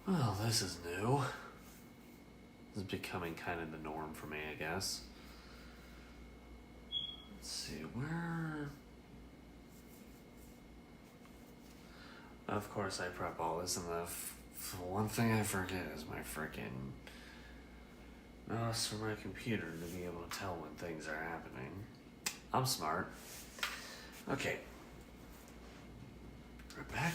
Well, this is new. This is becoming kind of the norm for me, I guess. Let's see, where... Of course, I prep all this, and the one thing I forget is my freaking mouse for my computer to be able to tell when things are happening. I'm smart. Okay. We're back.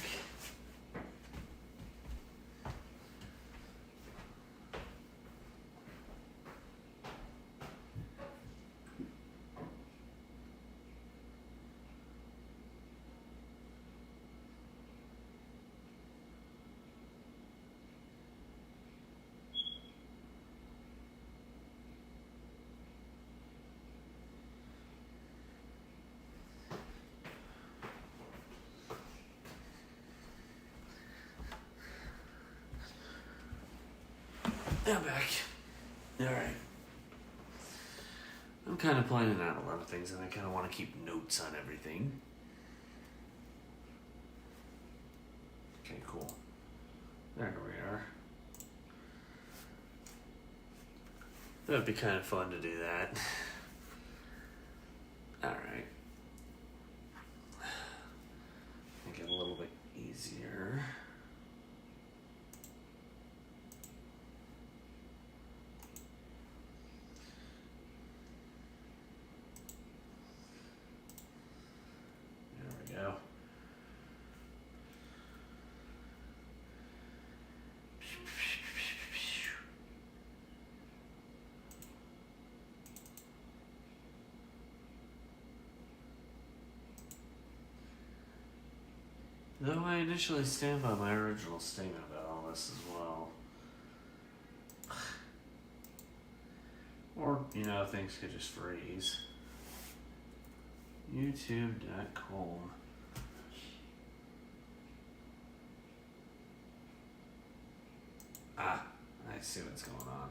I'm back. Alright. I'm kind of planning out a lot of things, and I kind of want to keep notes on everything. Okay, cool. There we are. That'd be kind of fun to do that. Alright. Make it a little bit easier. Go. Though I initially stand by my original statement about all this as well. Or, things could just freeze. YouTube.com. I see what's going on.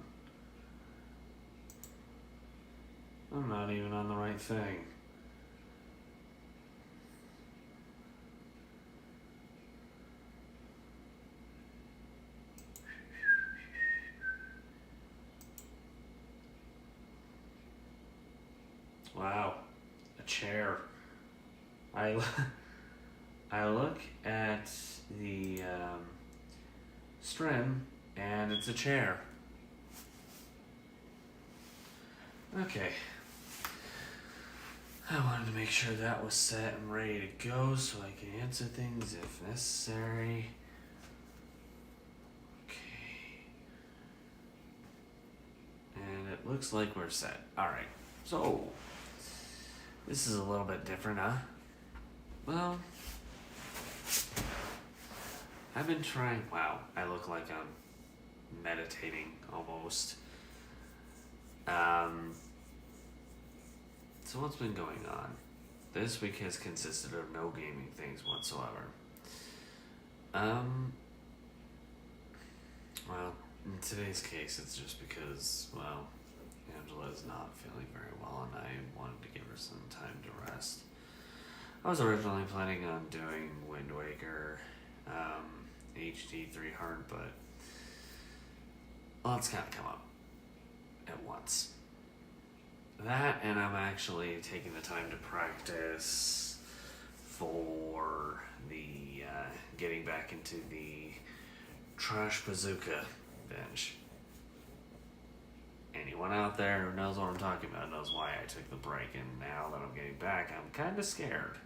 I'm not even on the right thing. Wow, a chair. I look at the stream, and it's a chair. Okay. I wanted to make sure that was set and ready to go so I can answer things if necessary. Okay. And it looks like we're set. Alright, so this is a little bit different, huh? Well, I've been trying. Wow, I look like I'm meditating almost. So what's been going on? This week has consisted of no gaming things whatsoever. Well, in today's case, it's just because, well, Angela is not feeling very well, and I wanted to give her some time to rest. I was originally planning on doing Wind Waker HD 3 hard, but lots kind of come up at once. That, and I'm actually taking the time to practice for the getting back into the Trash Bazooka bench. Anyone out there who knows what I'm talking about knows why I took the break, and now that I'm getting back, I'm kind of scared.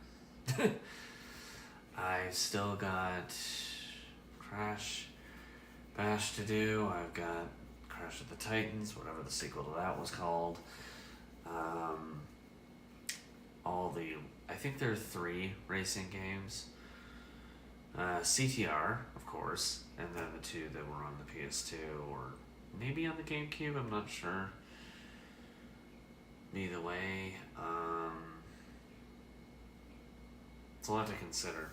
I've still got Crash Bash to do. I've got Crash of the Titans, whatever the sequel to that was called. I think there are 3 racing games. CTR, of course, and then the 2 that were on the PS2, or maybe on the GameCube, I'm not sure. Either way, it's a lot to consider.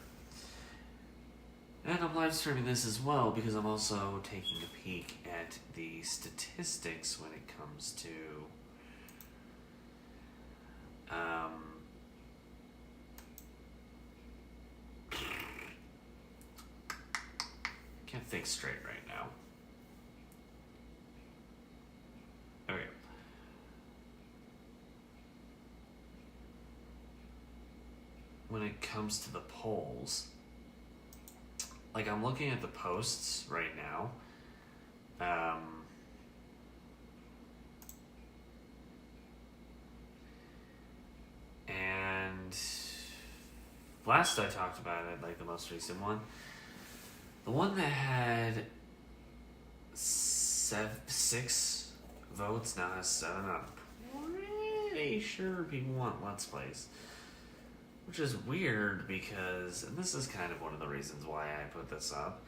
And I'm live streaming this as well because I'm also taking a peek at the statistics when it comes to can't think straight right now. Okay. When it comes to the polls, like I'm looking at the posts right now. And last I talked about it, like the most recent one, the one that had 6 votes now has 7. I'm pretty sure people want Let's Plays. Which is weird because, and this is kind of one of the reasons why I put this up,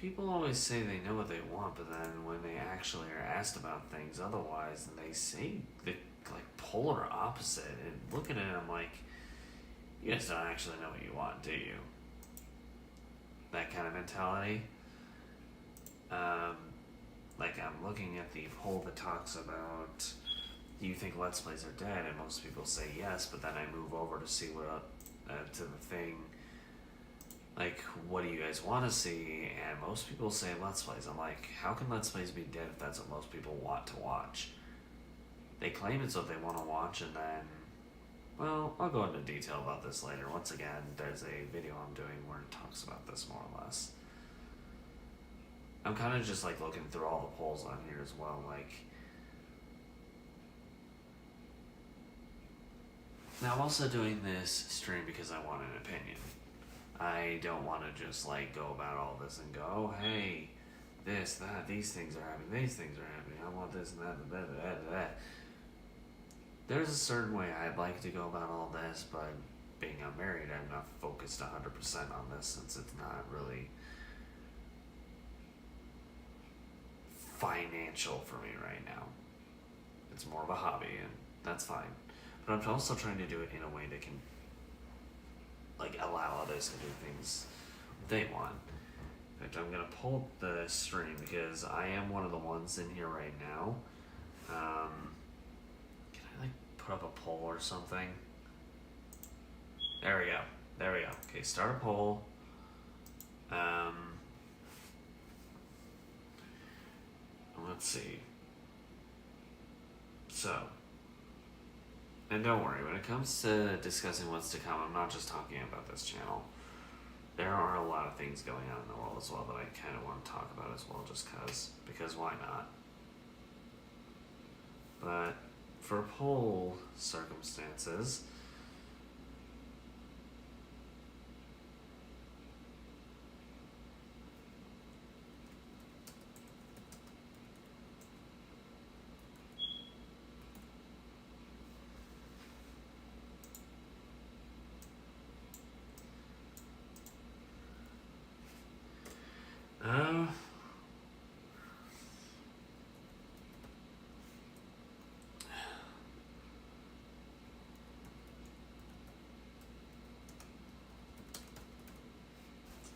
people always say they know what they want, but then when they actually are asked about things otherwise, and they say the like polar opposite, and looking at it, I'm like, you guys don't actually know what you want, do you? That kind of mentality. Like I'm looking at the poll that talks about, do you think Let's Plays are dead? And most people say yes, but then I move over to see what to the thing, like, what do you guys want to see? And most people say Let's Plays. I'm like, how can Let's Plays be dead if that's what most people want to watch? They claim it's what they want to watch, and then, well, I'll go into detail about this later. Once again, there's a video I'm doing where it talks about this more or less. I'm kind of just like looking through all the polls on here as well, like. Now I'm also doing this stream because I want an opinion. I don't want to just like go about all this and go, oh hey, this, that, these things are happening, these things are happening, I want this and that. There's a certain way I'd like to go about all this, but being unmarried, I'm not focused 100% on this since it's not really financial for me right now. It's more of a hobby, and that's fine. But I'm also trying to do it in a way that can like allow others to do things they want. In fact, I'm gonna pull the stream because I am one of the ones in here right now. Can I like put up a poll or something? There we go. There we go. Okay, start a poll. Let's see. So, and don't worry, when it comes to discussing what's to come, I'm not just talking about this channel. There are a lot of things going on in the world as well that I kind of want to talk about as well, just because why not? But for poll circumstances,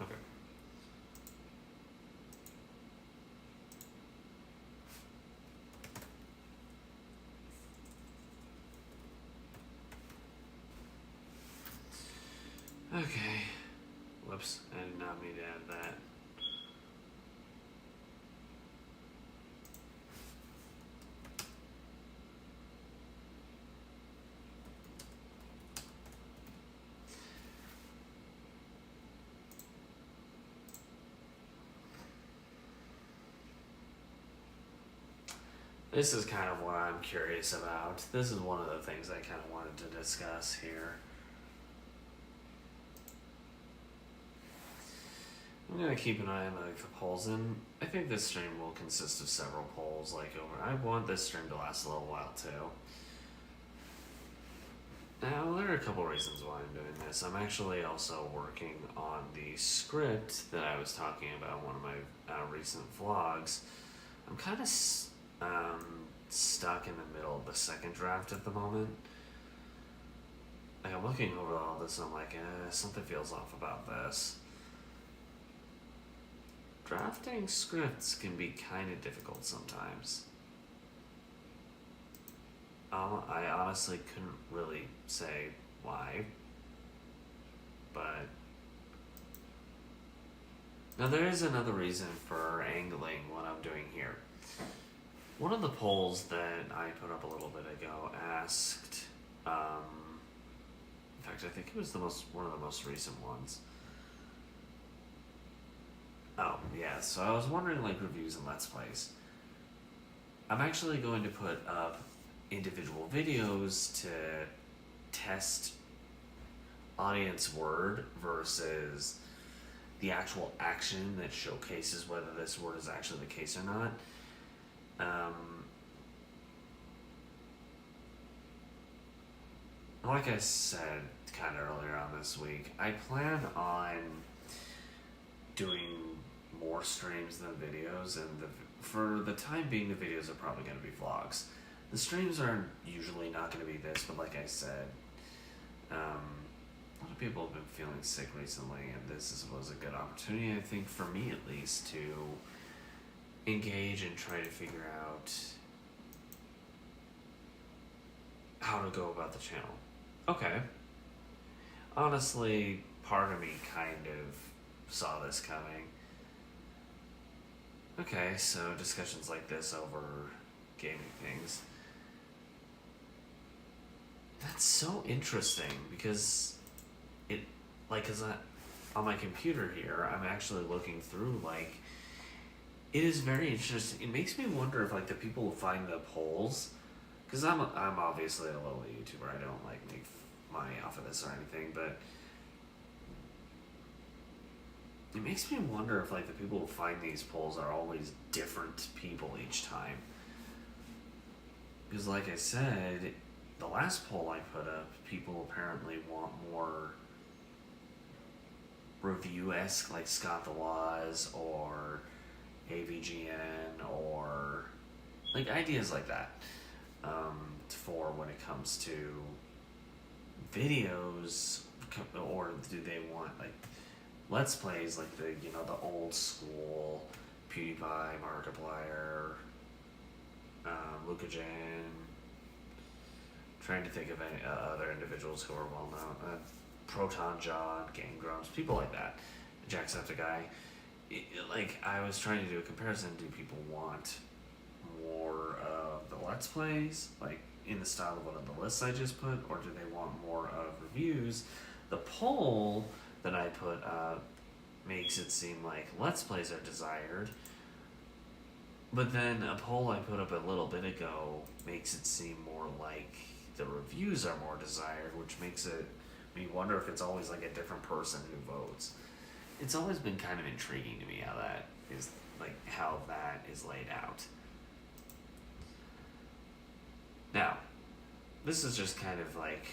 okay. Okay. Whoops, I did not mean to add that. This is kind of what I'm curious about. This is one of the things I kind of wanted to discuss here. I'm gonna keep an eye on like the polls, and I think this stream will consist of several polls. Like I want this stream to last a little while too. Now there are a couple reasons why I'm doing this. I'm actually also working on the script that I was talking about in one of my recent vlogs. I'm kind of stuck in the middle of the second draft at the moment. Like I'm looking over all this and I'm like, something feels off about this. Drafting scripts can be kind of difficult sometimes. I honestly couldn't really say why, but Now there is another reason for angling what I'm doing here. One of the polls that I put up a little bit ago asked, in fact, I think it was one of the most recent ones. Oh, yeah, so I was wondering, like, reviews and Let's Plays. I'm actually going to put up individual videos to test audience word versus the actual action that showcases whether this word is actually the case or not. Like I said kind of earlier on this week, I plan on doing more streams than videos, and for the time being, the videos are probably going to be vlogs. The streams are usually not going to be this, but like I said, a lot of people have been feeling sick recently, and this was a good opportunity, I think, for me at least, to engage and try to figure out how to go about the channel. Okay. Honestly, part of me kind of saw this coming. Okay, so discussions like this over gaming things. That's so interesting because on my computer here, I'm actually looking through, like, it is very interesting. It makes me wonder if, like, the people who find the polls, because I'm obviously a little YouTuber, I don't, like, make money off of this or anything, but it makes me wonder if, like, the people who find these polls are always different people each time. Because, like I said, the last poll I put up, people apparently want more review-esque, like Scott the Waz or AVGN or, like, ideas like that, for when it comes to videos, or do they want, like, Let's Plays, like the old school PewDiePie, Markiplier, Lukagen. Trying to think of any other individuals who are well known. Proton John, Game Grumps, people like that. Jacksepticeye. Like, I was trying to do a comparison. Do people want more of the Let's Plays, like in the style of one of the lists I just put, or do they want more of reviews? The poll that I put up makes it seem like Let's Plays are desired, but then a poll I put up a little bit ago makes it seem more like the reviews are more desired, which makes me wonder if it's always like a different person who votes. It's always been kind of intriguing to me how that is, like, how that is laid out. Now, this is just kind of like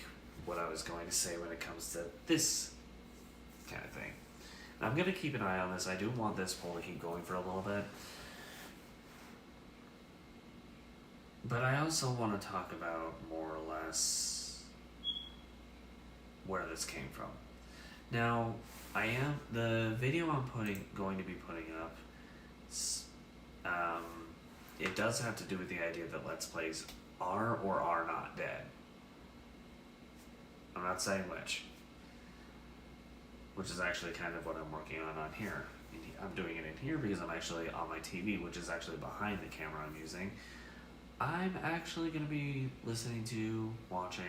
what I was going to say when it comes to this kind of thing. Now, I'm going to keep an eye on this. I do want this poll to keep going for a little bit. But I also want to talk about more or less where this came from. Now, the video I'm going to be putting up, it does have to do with the idea that Let's Plays are or are not dead. I'm not saying which is actually kind of what I'm working on here. I'm doing it in here because I'm actually on my TV, which is actually behind the camera I'm using. I'm actually going to be watching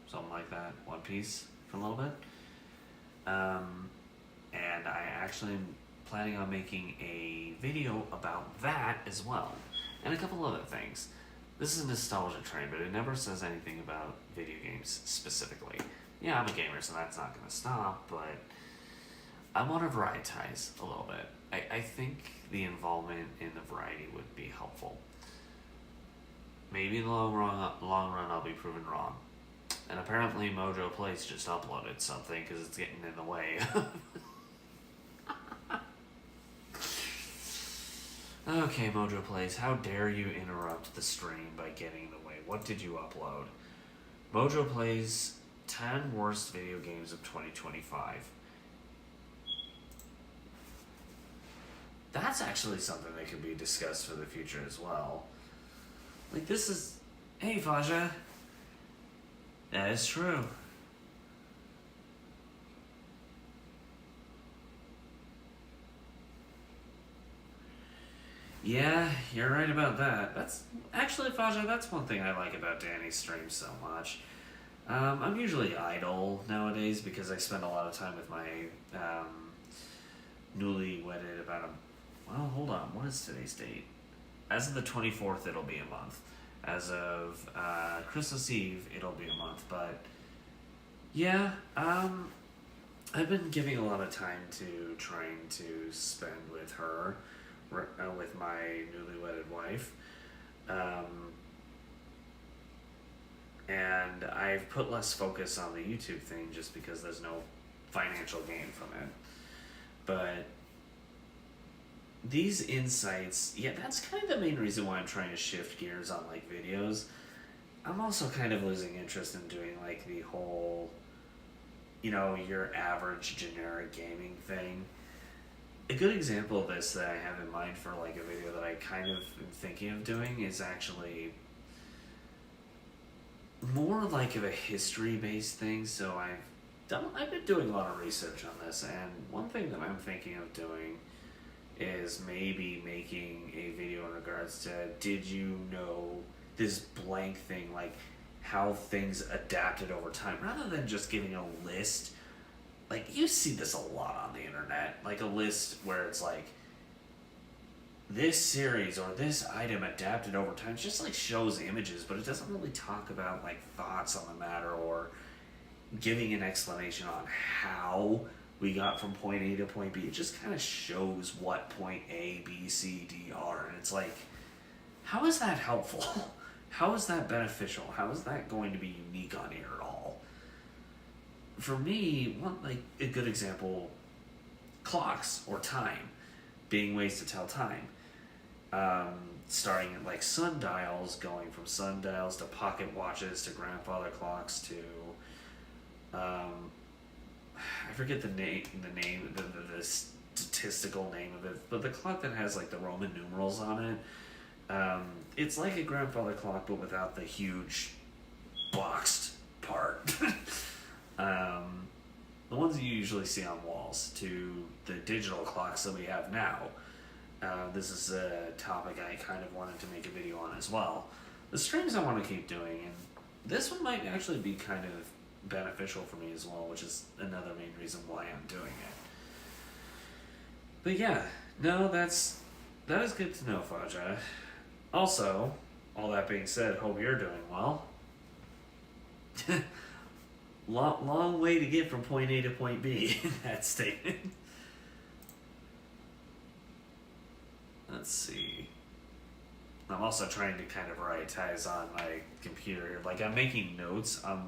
something like that, One Piece, for a little bit. And I actually am planning on making a video about that as well. And a couple other things. This is a nostalgia train, but it never says anything about video games specifically. Yeah, I'm a gamer, so that's not going to stop, but I want to varietize a little bit. I think the involvement in the variety would be helpful. Maybe in the long run I'll be proven wrong. And apparently Mojo Plays just uploaded something because it's getting in the way. Okay, Mojo Plays, how dare you interrupt the stream by getting in the way? What did you upload? Mojo Plays 10 worst video games of 2025. That's actually something that could be discussed for the future as well. Like, this is... Hey, Faja. That is true. Yeah, you're right about that. That's actually, Faja, that's one thing I like about Danny's stream so much. I'm usually idle nowadays because I spend a lot of time with my newly wedded about a. Well, hold on. What is today's date? As of the 24th, it'll be a month. As of Christmas Eve, it'll be a month. But yeah, I've been giving a lot of time to trying to spend with her, with my newly wedded wife. Um, and I've put less focus on the YouTube thing just because there's no financial gain from it. But these insights, yeah, that's kind of the main reason why I'm trying to shift gears on like videos. I'm also kind of losing interest in doing like the whole, your average generic gaming thing. A good example of this that I have in mind for like a video that I kind of am thinking of doing is actually more like of a history based thing. So I've been doing a lot of research on this, and one thing that I'm thinking of doing is maybe making a video in regards to, did you know this blank thing, like how things adapted over time, rather than just giving a list. Like, you see this a lot on the internet, like a list where it's like, this series or this item adapted over time. It just like shows images, but it doesn't really talk about like thoughts on the matter or giving an explanation on how we got from point A to point B. It just kind of shows what point A, B, C, D are, and it's like, how is that helpful? How is that beneficial? How is that going to be unique on here at all? For me, one like a good example, clocks or time being ways to tell time. Starting at like sundials, going from sundials to pocket watches to grandfather clocks to I forget the statistical name of it, but the clock that has like the Roman numerals on it. It's like a grandfather clock, but without the huge boxed part. The ones you usually see on walls to the digital clocks that we have now. This is a topic I kind of wanted to make a video on as well. The streams I want to keep doing, and this one might actually be kind of beneficial for me as well, which is another main reason why I'm doing it. But yeah, no, that is good to know, Faja. Also, all that being said, hope you're doing well. Long way to get from point A to point B in that statement. Let's see. I'm also trying to kind of prioritize on my computer here. Like, I'm making notes on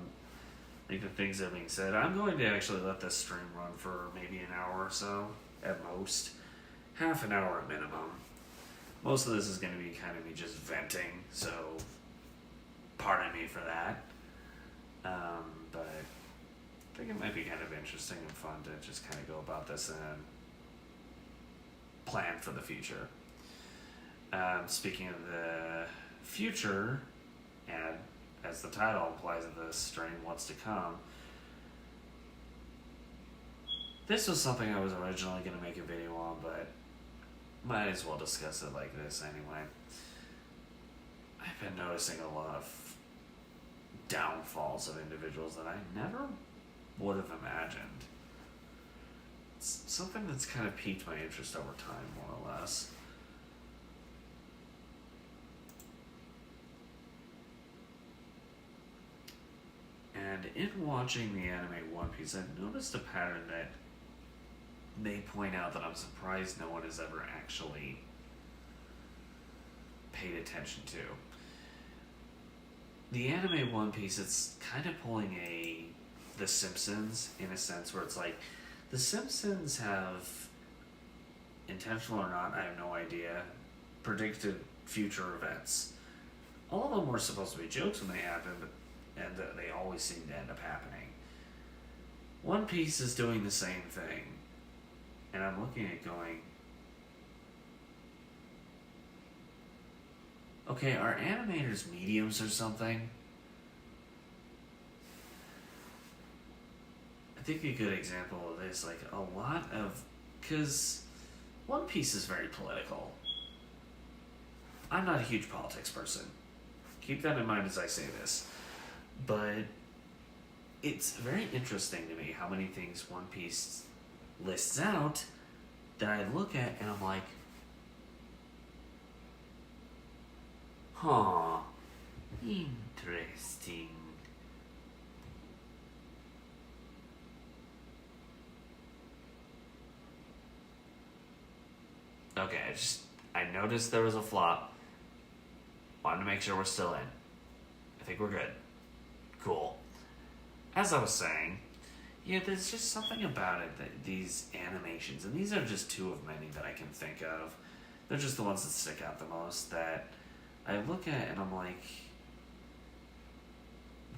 like the things that are being said. I'm going to actually let this stream run for maybe an hour or so at most. Half an hour at minimum. Most of this is going to be kind of me just venting, so pardon me for that. But I think it might be kind of interesting and fun to just kind of go about this and plan for the future. Speaking of the future, and as the title implies of this stream, what's to come, this was something I was originally going to make a video on, but might as well discuss it like this anyway. I've been noticing a lot of downfalls of individuals that I never would have imagined. It's something that's kind of piqued my interest over time, more or less. And in watching the anime One Piece, I've noticed a pattern that they point out that I'm surprised no one has ever actually paid attention to. The anime One Piece, it's kind of pulling The Simpsons in a sense, where it's like, The Simpsons have, intentional or not, I have no idea, predicted future events. All of them were supposed to be jokes when they happened, and they always seem to end up happening. One Piece is doing the same thing, and I'm looking at going, okay, are animators mediums or something? I think a good example of this, like a lot of, because One Piece is very political. I'm not a huge politics person. Keep that in mind as I say this. But it's very interesting to me how many things One Piece lists out that I look at and I'm like, huh, interesting. Okay, I noticed there was a flop. Wanted to make sure we're still in. I think we're good. Cool. As I was saying, yeah, there's just something about it that these animations, and these are just two of many that I can think of. They're just the ones that stick out the most that I look at and I'm like,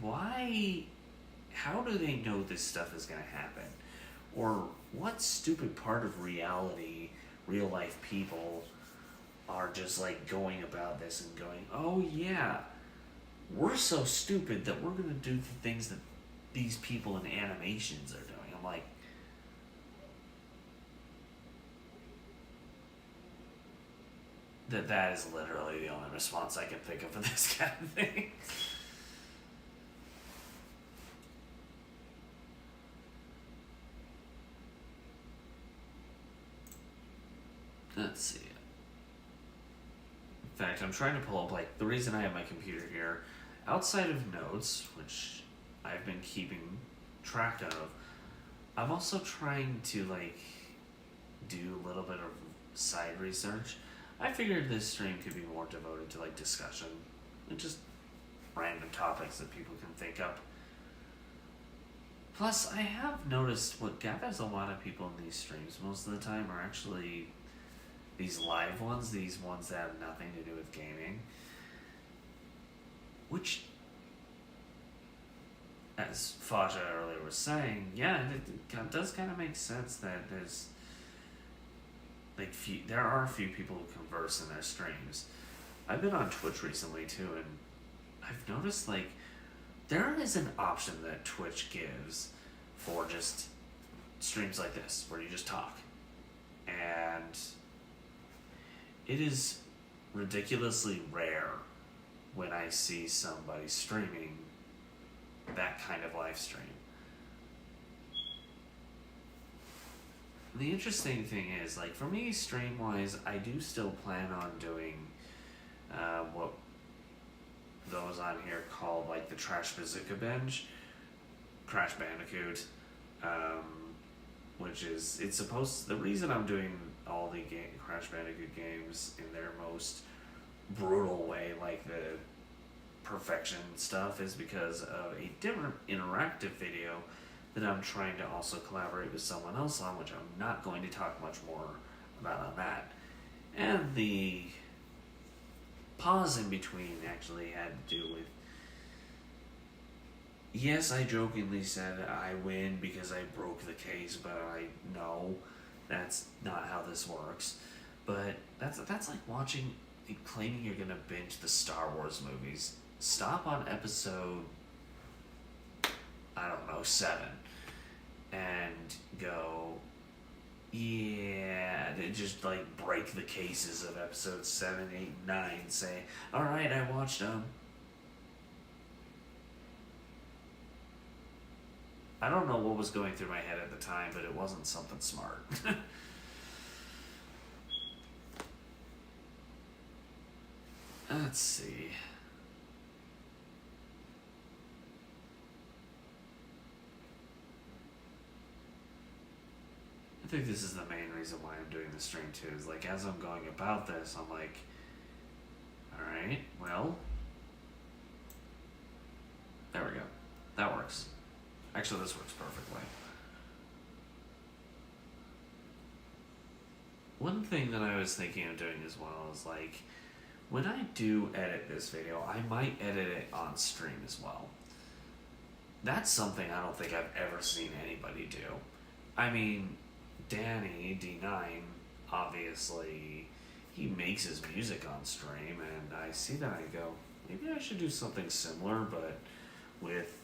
why? How do they know this stuff is going to happen? Or what stupid part of reality, real life people are just like going about this and going, oh yeah, we're so stupid that we're going to do the things that these people in animations are doing. I'm like, that is literally the only response I can think of for this kind of thing. Let's see. In fact, I'm trying to pull up, like, the reason I have my computer here, outside of notes, which I've been keeping track of, I'm also trying to, like, do a little bit of side research. I figured this stream could be more devoted to, like, discussion and just random topics that people can think up. Plus, I have noticed what gathers a lot of people in these streams most of the time are actually these live ones, these ones that have nothing to do with gaming. Which, as Faja earlier was saying, yeah, it does kind of make sense that there's like there are a few people who converse in their streams. I've been on Twitch recently too, and I've noticed like there is an option that Twitch gives for just streams like this where you just talk, and it is ridiculously rare when I see somebody streaming that kind of live stream. The interesting thing is, like, for me, stream-wise, I do still plan on doing what those on here call, like, the Trash Bazooka Binge, Crash Bandicoot, which is, it's supposed, the reason I'm doing all the Crash Bandicoot games in their most brutal way, like the perfection stuff, is because of a different interactive video that I'm trying to also collaborate with someone else on, which I'm not going to talk much more about on that. And the pause in between actually had to do with, yes, I jokingly said I win because I broke the case, but I know that's not how this works. But that's like watching, claiming you're gonna binge the Star Wars movies. Stop on episode, I don't know, 7, and go, yeah, they just like break the cases of episode 7, 8, 9, say, alright, I watched them. I don't know what was going through my head at the time, but it wasn't something smart. Let's see. I think this is the main reason why I'm doing the stream too, is like as I'm going about this, I'm like, alright, well, there we go. That works. Actually, this works perfectly. One thing that I was thinking of doing as well is like, when I do edit this video, I might edit it on stream as well. That's something I don't think I've ever seen anybody do. I mean, Danny, D9, obviously, he makes his music on stream, and I see that, I go, maybe I should do something similar, but with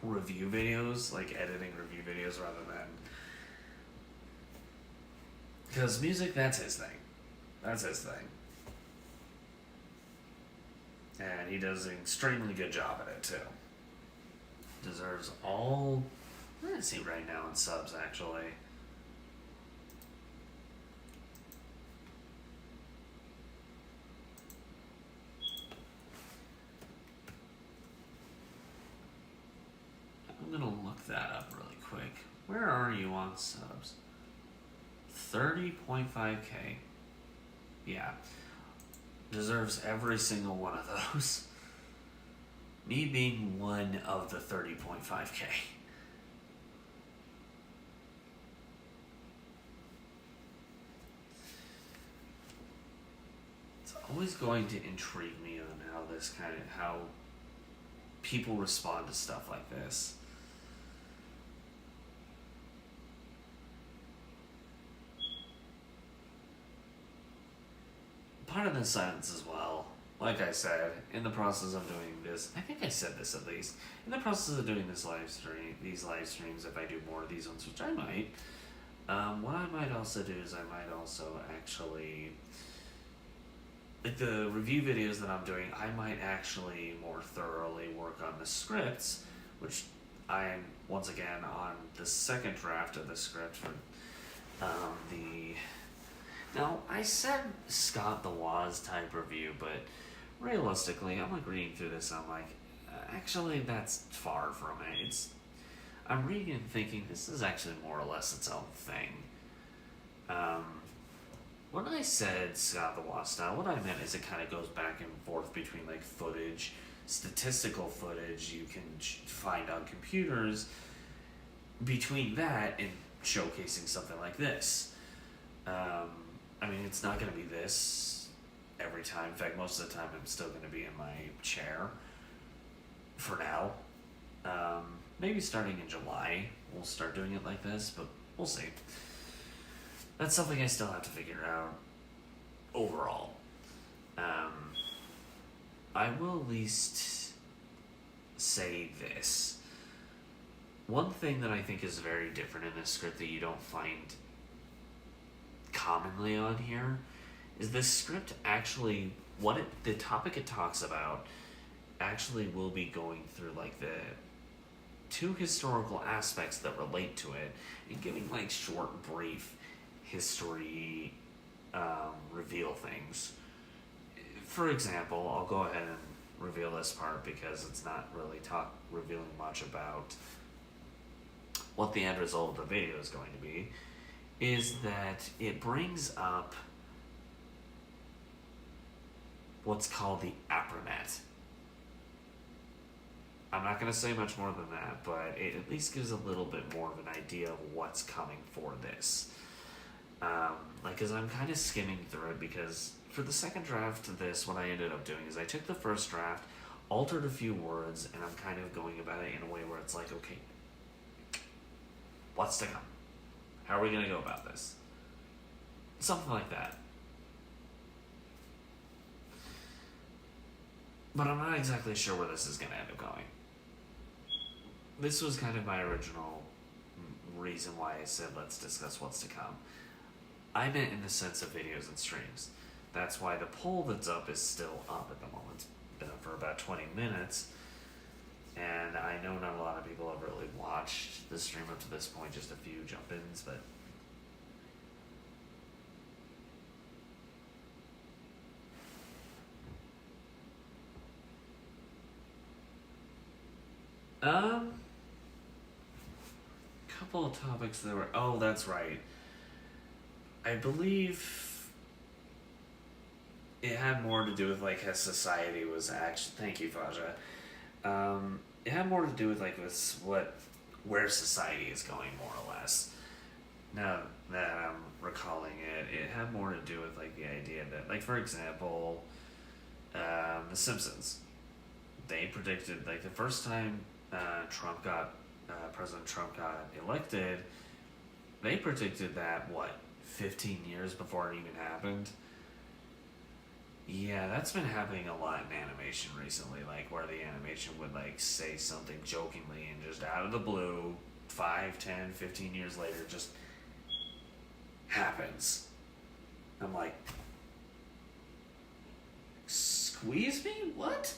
review videos, like editing review videos rather than, because music, that's his thing. And he does an extremely good job at it too. Deserves all. I'm gonna see right now in subs actually. I'm gonna look that up really quick. Where are you on subs? 30.5k. Yeah. Deserves every single one of those. Me being one of the 30.5k. It's always going to intrigue me on how people respond to stuff like this. Part of the silence as well. Like I said, in the process of doing this, I think I said this at least. In the process of doing these live streams, if I do more of these ones, which I might, what I might also do is I might also actually, like the review videos that I'm doing, I might actually more thoroughly work on the scripts, which I'm once again on the second draft of the script for the. Now, I said Scott the Woz type review, but realistically, I'm like reading through this, I'm like, actually, that's far from it. I'm reading and thinking this is actually more or less its own thing. When I said Scott the Woz style, what I meant is it kind of goes back and forth between like footage, statistical footage you can find on computers, between that and showcasing something like this. I mean, it's not going to be this every time. In fact, most of the time I'm still going to be in my chair for now. Maybe starting in July, we'll start doing it like this, but we'll see. That's something I still have to figure out overall. I will at least say this. One thing that I think is very different in this script that you don't find commonly on here is this script actually, the topic it talks about actually will be going through like the two historical aspects that relate to it and giving like short, brief history reveal things. For example, I'll go ahead and reveal this part because it's not really revealing much about what the end result of the video is going to be, is that it brings up what's called the APRONET. I'm not going to say much more than that, but it at least gives a little bit more of an idea of what's coming for this. Because I'm kind of skimming through it, because for the second draft of this, what I ended up doing is I took the first draft, altered a few words, and I'm kind of going about it in a way where it's like, okay, what's to come? How are we going to go about this? Something like that. But I'm not exactly sure where this is going to end up going. This was kind of my original reason why I said let's discuss what's to come. I meant in the sense of videos and streams. That's why the poll that's up is still up at the moment. It's been up for about 20 minutes. And I know not a lot of people have really watched the stream up to this point, just a few jump-ins, but couple of topics that were, oh, that's right. I believe it had more to do with like how society was actually, thank you, Faja. It had more to do with like where society is going, more or less. Now that I'm recalling it, it had more to do with like the idea that, like, for example, The Simpsons. They predicted, like, the first time President Trump got elected, they predicted that, 15 years before it even happened? Yeah, that's been happening a lot in animation recently, like, where the animation would, like, say something jokingly and just out of the blue, 5, 10, 15 years later, just happens. I'm like, squeeze me? What?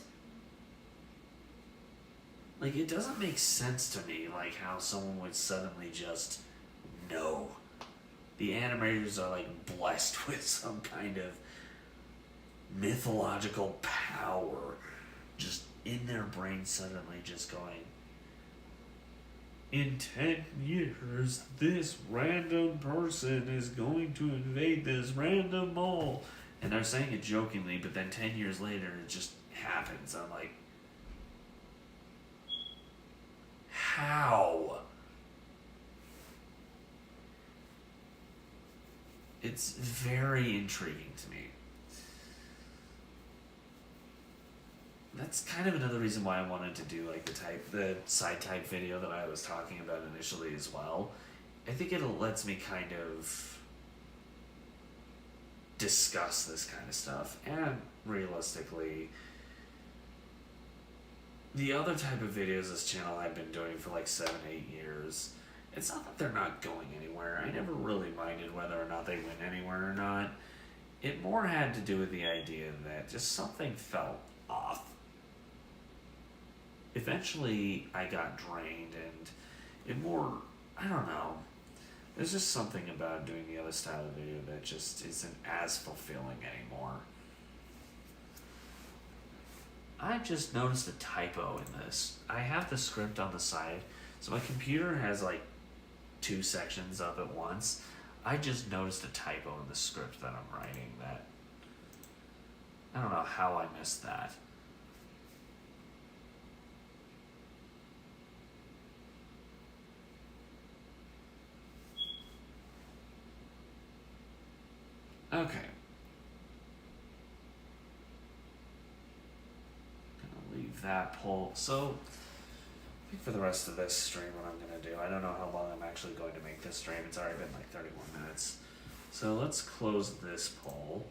Like, it doesn't make sense to me, like, how someone would suddenly just know. The animators are, like, blessed with some kind of mythological power just in their brain suddenly just going, in 10 years, this random person is going to invade this random mall. And they're saying it jokingly, but then 10 years later, it just happens. I'm like, how? It's very intriguing to me. That's kind of another reason why I wanted to do like the side type video that I was talking about initially as well. I think it lets me kind of discuss this kind of stuff, and realistically, the other type of videos this channel had been doing for like 7-8 years, it's not that they're not going anywhere. I never really minded whether or not they went anywhere or not. It more had to do with the idea that just something felt off. Eventually, I got drained, and it more, I don't know, there's just something about doing the other style of video that just isn't as fulfilling anymore. I just noticed a typo in this. I have the script on the side, so my computer has like 2 sections up at once. I just noticed a typo in the script that I'm writing that, I don't know how I missed that. Okay. Gonna leave that poll. So, I think for the rest of this stream, what I'm gonna do, I don't know how long I'm actually going to make this stream. It's already been like 31 minutes. So let's close this poll.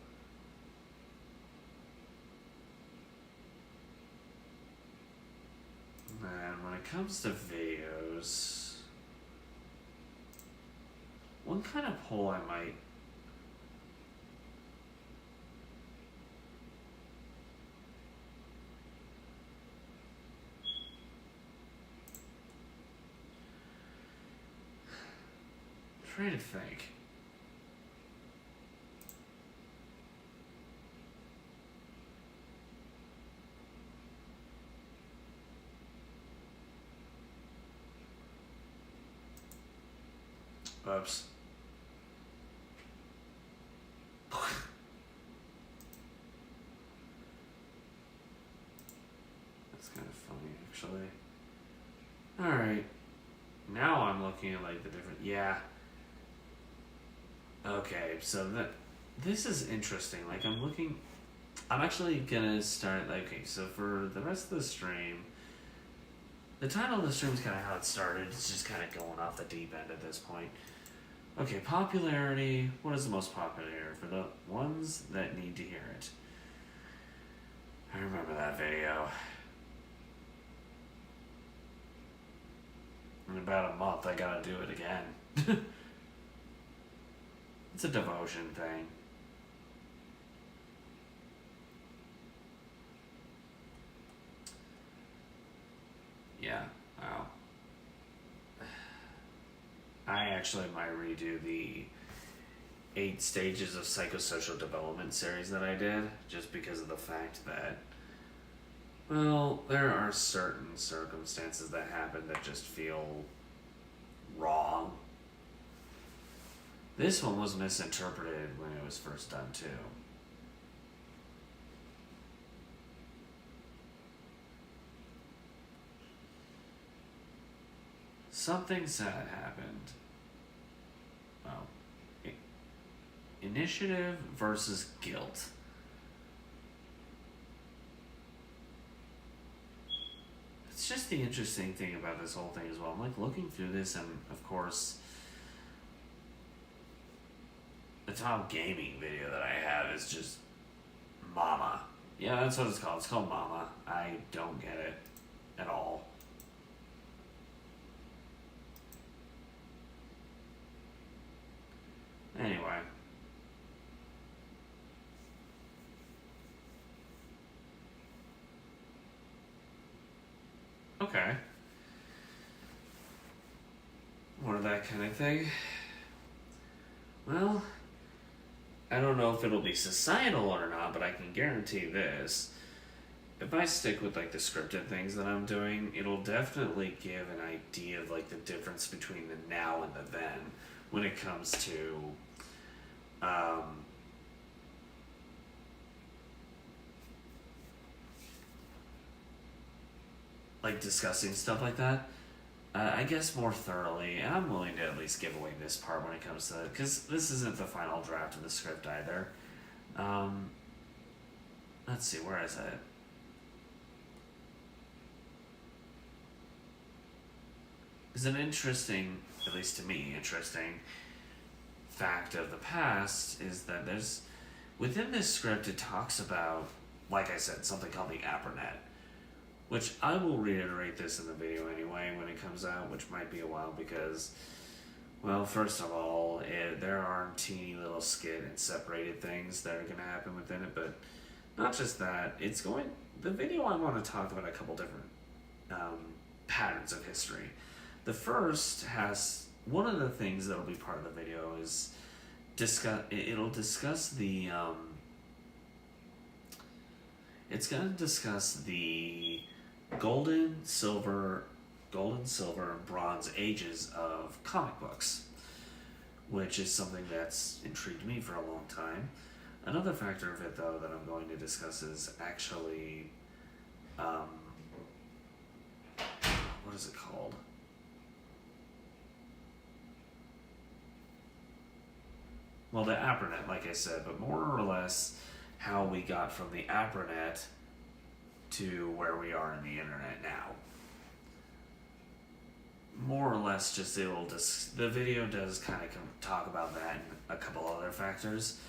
And when it comes to videos, one kind of poll I might try to think. Oops. That's kind of funny, actually. Alright. Now I'm looking at like the different, yeah. Okay, so this is interesting. Like I'm actually gonna start, okay, so for the rest of the stream, the title of the stream is kind of how it started. It's just kind of going off the deep end at this point. Okay, popularity. What is the most popular for the ones that need to hear it? I remember that video. In about a month, I gotta do it again. It's a devotion thing. Yeah, wow. I actually might redo the 8 stages of psychosocial development series that I did, just because of the fact that, well, there are certain circumstances that happen that just feel wrong. This one was misinterpreted when it was first done too. Something sad happened. Oh. Initiative versus guilt. It's just the interesting thing about this whole thing as well. I'm like looking through this, and of course, the top gaming video that I have is just Mama. Yeah, that's what it's called. It's called Mama. I don't get it at all. Anyway. Okay. More of that kind of thing. Well, I don't know if it'll be societal or not, but I can guarantee this. If I stick with like the scripted things that I'm doing, it'll definitely give an idea of like the difference between the now and the then when it comes to like discussing stuff like that. I guess more thoroughly, and I'm willing to at least give away this part when it comes to, because this isn't the final draft of the script either. Um, let's see, where is it? It's an interesting, at least to me, interesting fact of the past is that there's, within this script, it talks about, like I said, something called the APRNet, which I will reiterate this in the video anyway when it comes out, which might be a while because, well, first of all, there are teeny little skid and separated things that are going to happen within it, but not just that, the video I want to talk about a couple different patterns of history. The first has, one of the things that'll be part of the video is it'll discuss the, it's going to discuss the golden, silver, and bronze ages of comic books, which is something that's intrigued me for a long time. Another factor of it, though, that I'm going to discuss is actually, what is it called? Well, the APRNet, like I said, but more or less how we got from the APRNet to where we are in the internet now. More or less, just the video does kind of talk about that and a couple other factors.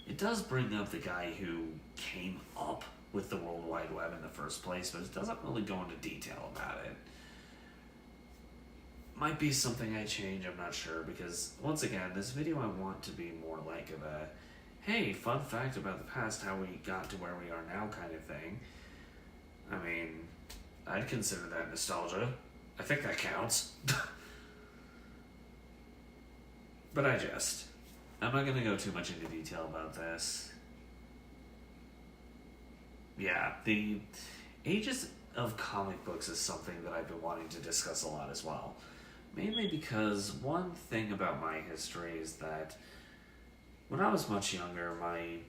It does bring up the guy who came up with the World Wide Web in the first place, but it doesn't really go into detail about it. Might be something I change, I'm not sure, because once again, this video I want to be more like of a, hey, fun fact about the past, how we got to where we are now kind of thing. I mean, I'd consider that nostalgia. I think that counts. But I'm not going to go too much into detail about this. Yeah, the ages of comic books is something that I've been wanting to discuss a lot as well. Mainly because one thing about my history is that when I was much younger, my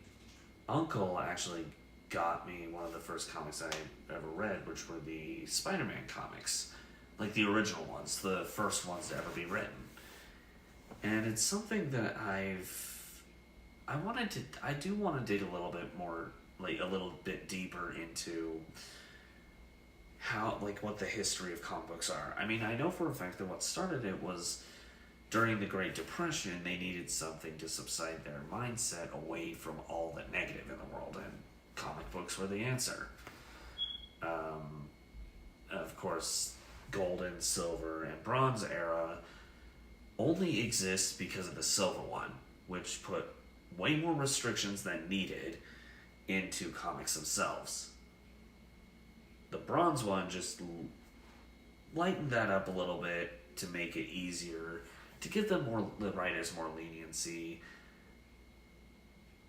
uncle actually got me one of the first comics I ever read, which were the Spider-Man comics. Like the original ones, the first ones to ever be written. And it's something that I do want to dig a little bit more, like a little bit deeper into how, like, what the history of comic books are. I mean, I know for a fact that what started it was during the Great Depression, they needed something to subside their mindset away from all the negative in the world, and comic books were the answer. Of course, golden, silver, and bronze era only exists because of the silver one, which put way more restrictions than needed into comics themselves. The bronze one just lightened that up a little bit to make it easier, to give the writers more leniency,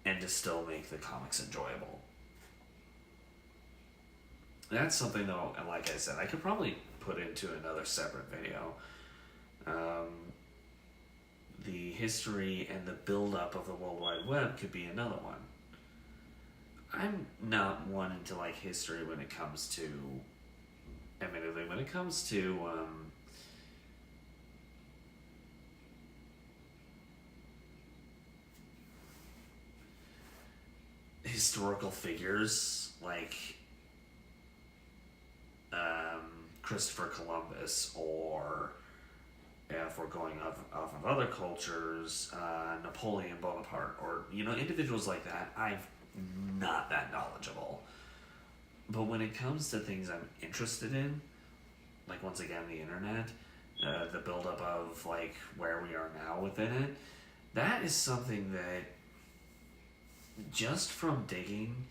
and to still make the comics enjoyable. That's something, though, and like I said, I could probably put into another separate video. The history and the build-up of the World Wide Web could be another one. I'm not one into like history when it comes to, admittedly, when it comes to historical figures like Christopher Columbus, or if we're going off of other cultures, Napoleon Bonaparte, or individuals like that. I'm not that knowledgeable. But when it comes to things I'm interested in, like once again the internet, the buildup of like where we are now within it, that is something that just from digging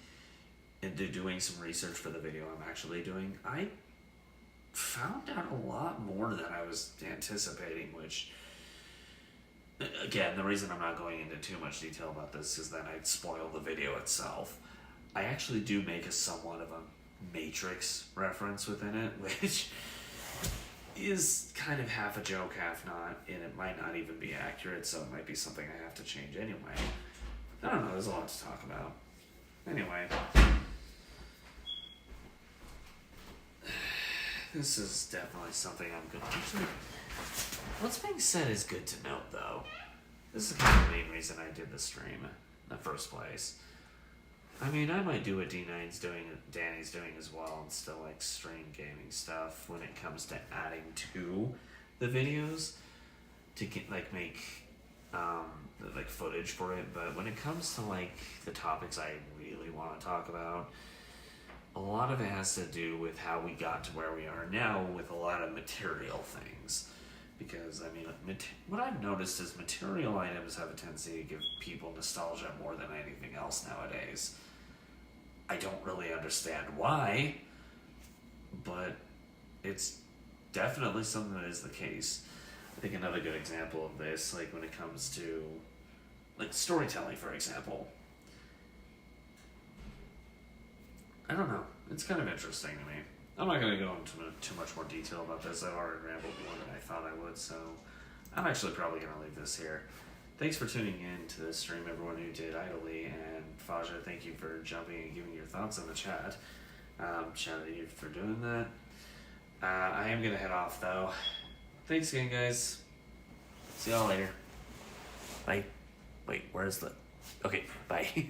into doing some research for the video I'm actually doing, I found out a lot more than I was anticipating, which, again, the reason I'm not going into too much detail about this is then I'd spoil the video itself. I actually do make a somewhat of a Matrix reference within it, which is kind of half a joke, half not, and it might not even be accurate, so it might be something I have to change anyway. I don't know, there's a lot to talk about. Anyway, this is definitely something I'm good to. What's being said is good to note, though. This is kind of the main reason I did the stream in the first place. I mean, I might do what Danny's doing as well, and still like stream gaming stuff when it comes to adding to the videos to get like make like footage for it. But when it comes to like the topics I really want to talk about, a lot of it has to do with how we got to where we are now with a lot of material things. Because, I mean, what I've noticed is material items have a tendency to give people nostalgia more than anything else nowadays. I don't really understand why, but it's definitely something that is the case. I think another good example of this, like when it comes to, like storytelling, for example. I don't know. It's kind of interesting to me. I'm not going to go into too much more detail about this. I've already rambled more than I thought I would, so I'm actually probably going to leave this here. Thanks for tuning in to this stream, everyone who did idly, and Faja, thank you for jumping and giving your thoughts in the chat. Shout out to you for doing that. I am going to head off, though. Thanks again, guys. See y'all later. Bye. Wait, where's the... Okay, bye.